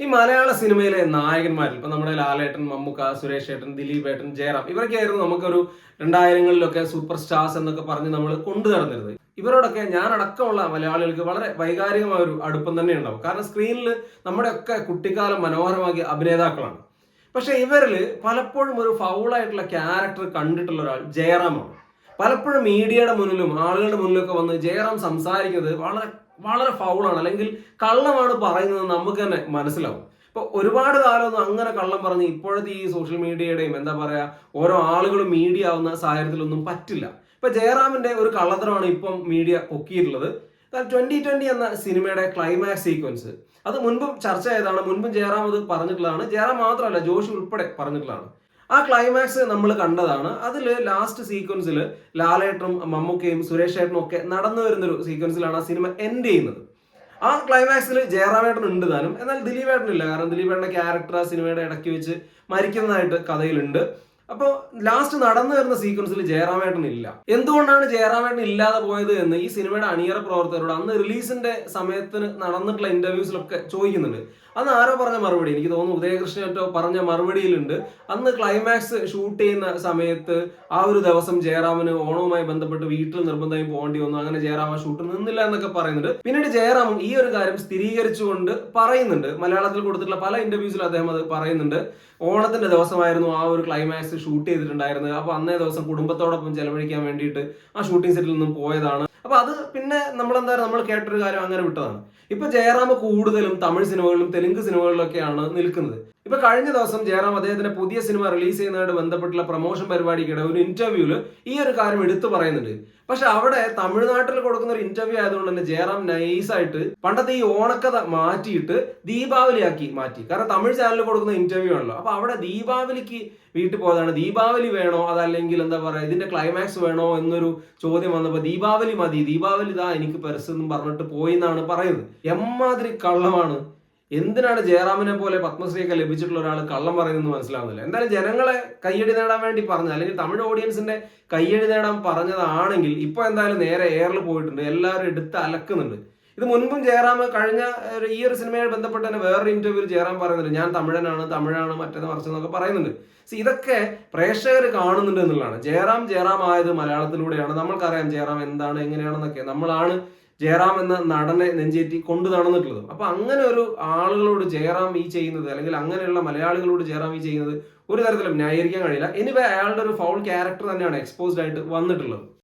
ഈ മലയാള സിനിമയിലെ നായകന്മാരിൽ ഇപ്പൊ നമ്മുടെ ലാലേട്ടൻ, മമ്മൂക്ക, സുരേഷ് ഏട്ടൻ, ദിലീപ് ഏട്ടൻ, ജയറാം ഇവരൊക്കെയായിരുന്നു നമുക്കൊരു 2000-കളിലൊക്കെ സൂപ്പർ സ്റ്റാർസ് എന്നൊക്കെ പറഞ്ഞ് നമ്മൾ കൊണ്ടു നടന്നിരുന്നത്. ഇവരോടൊക്കെ ഞാൻ അടക്കമുള്ള മലയാളികൾക്ക് വളരെ വൈകാരികമായ ഒരു അടുപ്പം തന്നെ ഉണ്ടാവും. കാരണം സ്ക്രീനിൽ നമ്മുടെയൊക്കെ കുട്ടിക്കാലം മനോഹരമാക്കിയ അഭിനേതാക്കളാണ്. പക്ഷെ ഇവരിൽ പലപ്പോഴും ഒരു ഫൗളായിട്ടുള്ള ക്യാരക്ടർ കണ്ടിട്ടുള്ള ഒരാൾ ജയറാമാണ്. പലപ്പോഴും മീഡിയയുടെ മുന്നിലും ആളുകളുടെ മുന്നിലൊക്കെ വന്ന് ജയറാം സംസാരിക്കുന്നത് വളരെ വളരെ ഫൗളാണ്, അല്ലെങ്കിൽ കള്ളമാണ് പറയുന്നത് നമുക്ക് തന്നെ മനസ്സിലാവും. ഇപ്പൊ ഒരുപാട് കാലമൊന്നും അങ്ങനെ കള്ളം പറഞ്ഞ് ഇപ്പോഴത്തെ ഈ സോഷ്യൽ മീഡിയയുടെയും എന്താ പറയാ ഓരോ ആളുകളും മീഡിയ ആവുന്ന സാഹചര്യത്തിലൊന്നും പറ്റില്ല. ഇപ്പൊ ജയറാമിന്റെ ഒരു കള്ളത്തരമാണ് ഇപ്പം മീഡിയ പൊക്കിയിട്ടുള്ളത്. 2020 എന്ന സിനിമയുടെ ക്ലൈമാക്സ് സീക്വൻസ് അത് മുൻപും ചർച്ച ചെയ്തതാണ്, മുൻപും ജയറാം അത് പറഞ്ഞിട്ടുള്ളതാണ്. ജയറാം മാത്രമല്ല, ജോഷി ഉൾപ്പെടെ പറഞ്ഞിട്ടുള്ളതാണ്. ആ ക്ലൈമാക്സ് നമ്മൾ കണ്ടതാണ്. അതിൽ ലാസ്റ്റ് സീക്വൻസിൽ ലാലേട്ടനും മമ്മൂക്കയും സുരേഷ് ഏട്ടനും ഒക്കെ നടന്നു വരുന്നൊരു സീക്വൻസിലാണ് ആ സിനിമ എൻഡ് ചെയ്യുന്നത്. ആ ക്ലൈമാക്സിൽ ജയറാമേട്ടൻ ഉണ്ട് താനും, എന്നാൽ ദിലീപേട്ടനില്ല. കാരണം ദിലീപേട്ടന്റെ ക്യാരക്ടർ ആ സിനിമയുടെ ഇടയ്ക്ക് വെച്ച് മരിക്കുന്നതായിട്ട് കഥയിലുണ്ട്. അപ്പോൾ ലാസ്റ്റ് നടന്നു വരുന്ന സീക്വൻസിൽ ജയറാമേട്ടൻ ഇല്ല. എന്തുകൊണ്ടാണ് ജയറാമേട്ടൻ ഇല്ലാതെ പോയത് എന്ന് ഈ സിനിമയുടെ അണിയറ പ്രവർത്തകരോട് അന്ന് റിലീസിന്റെ സമയത്തിന് നടന്നിട്ടുള്ള ഇന്റർവ്യൂസിലൊക്കെ ചോദിക്കുന്നുണ്ട്. അന്ന് ആരോ പറഞ്ഞ മറുപടി, എനിക്ക് തോന്നുന്നു ഉദയകൃഷ്ണനോ പറഞ്ഞ മറുപടിയിലുണ്ട്, അന്ന് ക്ലൈമാക്സ് ഷൂട്ട് ചെയ്യുന്ന സമയത്ത് ആ ഒരു ദിവസം ജയറാമിന് ഓണവുമായി ബന്ധപ്പെട്ട് വീട്ടിൽ നിർബന്ധമായും പോകേണ്ടി വന്നു, അങ്ങനെ ജയറാം ആ ഷൂട്ട് നിന്നില്ല എന്നൊക്കെ പറയുന്നുണ്ട്. പിന്നീട് ജയറാമും ഈ ഒരു കാര്യം സ്ഥിരീകരിച്ചുകൊണ്ട് പറയുന്നുണ്ട്. മലയാളത്തിൽ കൊടുത്തിട്ടുള്ള പല ഇന്റർവ്യൂസിലും അദ്ദേഹം അത് പറയുന്നുണ്ട്. ഓണത്തിന്റെ ദിവസമായിരുന്നു ആ ഒരു ക്ലൈമാക്സ് ഷൂട്ട് ചെയ്തിട്ടുണ്ടായിരുന്നത്. അപ്പൊ അന്നേ ദിവസം കുടുംബത്തോടൊപ്പം ചെലവഴിക്കാൻ വേണ്ടിയിട്ട് ആ ഷൂട്ടിംഗ് സെറ്റിൽ നിന്നും പോയതാണ്. അപ്പൊ അത് പിന്നെ നമ്മൾ കേട്ടൊരു കാര്യം അങ്ങനെ വിട്ടതാണ്. ഇപ്പൊ ജയറാം കൂടുതലും തമിഴ് സിനിമകളിലും തെലുങ്ക് സിനിമകളിലൊക്കെയാണ് നിൽക്കുന്നത്. ഇപ്പൊ കഴിഞ്ഞ ദിവസം ജയറാം അദ്ദേഹത്തിന്റെ പുതിയ സിനിമ റിലീസ് ചെയ്യുന്നതായിട്ട് ബന്ധപ്പെട്ടുള്ള പ്രൊമോഷൻ പരിപാടിക്കിടെ ഒരു ഇന്റർവ്യൂല് ഈ ഒരു കാര്യം എടുത്തു പറയുന്നുണ്ട്. പക്ഷെ അവിടെ തമിഴ്നാട്ടിൽ കൊടുക്കുന്ന ഒരു ഇന്റർവ്യൂ ആയതുകൊണ്ട് തന്നെ ജയറാം നൈസായിട്ട് പണ്ടത്തെ ഈ ഓണക്കഥ മാറ്റിയിട്ട് ദീപാവലിയാക്കി മാറ്റി. കാരണം തമിഴ് ചാനലിൽ കൊടുക്കുന്ന ഇന്റർവ്യൂ ആണല്ലോ. അപ്പൊ അവിടെ ദീപാവലിക്ക് വീട്ടിൽ പോയതാണ്. ദീപാവലി വേണോ അതല്ലെങ്കിൽ എന്താ പറയാ ഇതിന്റെ ക്ലൈമാക്സ് വേണോ എന്നൊരു ചോദ്യം വന്നപ്പോ ദീപാവലി മതി, ദീപാവലി ഇതാ എനിക്ക് പരസ്യം പറഞ്ഞിട്ട് പോയി എന്നാണ് പറയുന്നത്. എമ്മാതിരി കള്ളമാണ്. എന്തിനാണ് ജയറാമിനെ പോലെ പത്മശ്രീയൊക്കെ ലഭിച്ചിട്ടുള്ള ഒരാൾ കള്ളം പറയുന്നത് മനസ്സിലാവുന്നില്ല. എന്തായാലും ജനങ്ങളെ കയ്യടി നേടാൻ വേണ്ടി പറഞ്ഞത്, അല്ലെങ്കിൽ തമിഴ് ഓഡിയൻസിന്റെ കയ്യടി നേടാൻ പറഞ്ഞതാണെങ്കിൽ ഇപ്പൊ എന്തായാലും നേരെ എയറിൽ പോയിട്ടുണ്ട്, എല്ലാവരും എടുത്ത് അലക്കുന്നുണ്ട്. ഇത് മുൻപും ജയറാം കഴിഞ്ഞ ഈ ഒരു സിനിമയുമായി ബന്ധപ്പെട്ട് തന്നെ വേറൊരു ഇന്റർവ്യൂവിൽ ജയറാം പറയുന്നുണ്ട്, ഞാൻ തമിഴാണ് മറ്റേത് മറിച്ചെന്നൊക്കെ പറയുന്നുണ്ട്. ഇതൊക്കെ പ്രേക്ഷകർ കാണുന്നുണ്ട് എന്നുള്ളതാണ്. ജയറാം ആയത് മലയാളത്തിലൂടെയാണ്. നമ്മൾക്കറിയാം ജയറാം എന്താണ് എങ്ങനെയാണെന്നൊക്കെ. നമ്മളാണ് ജയറാം എന്ന നടനെ നെഞ്ചേറ്റി കൊണ്ടു നടന്നിട്ടുള്ളത്. അപ്പൊ അങ്ങനെ ഒരു ആളുകളോട് ജയറാം ഈ ചെയ്യുന്നത്, അല്ലെങ്കിൽ അങ്ങനെയുള്ള മലയാളികളോട് ജയറാം ഈ ചെയ്യുന്നത് ഒരു തരത്തിലും ന്യായീകരിക്കാൻ കഴിയില്ല. എനിവേ അയാളുടെ ഒരു ഫൗൾ ക്യാരക്ടർ തന്നെയാണ് എക്സ്പോസ്ഡ് ആയിട്ട് വന്നിട്ടുള്ളത്.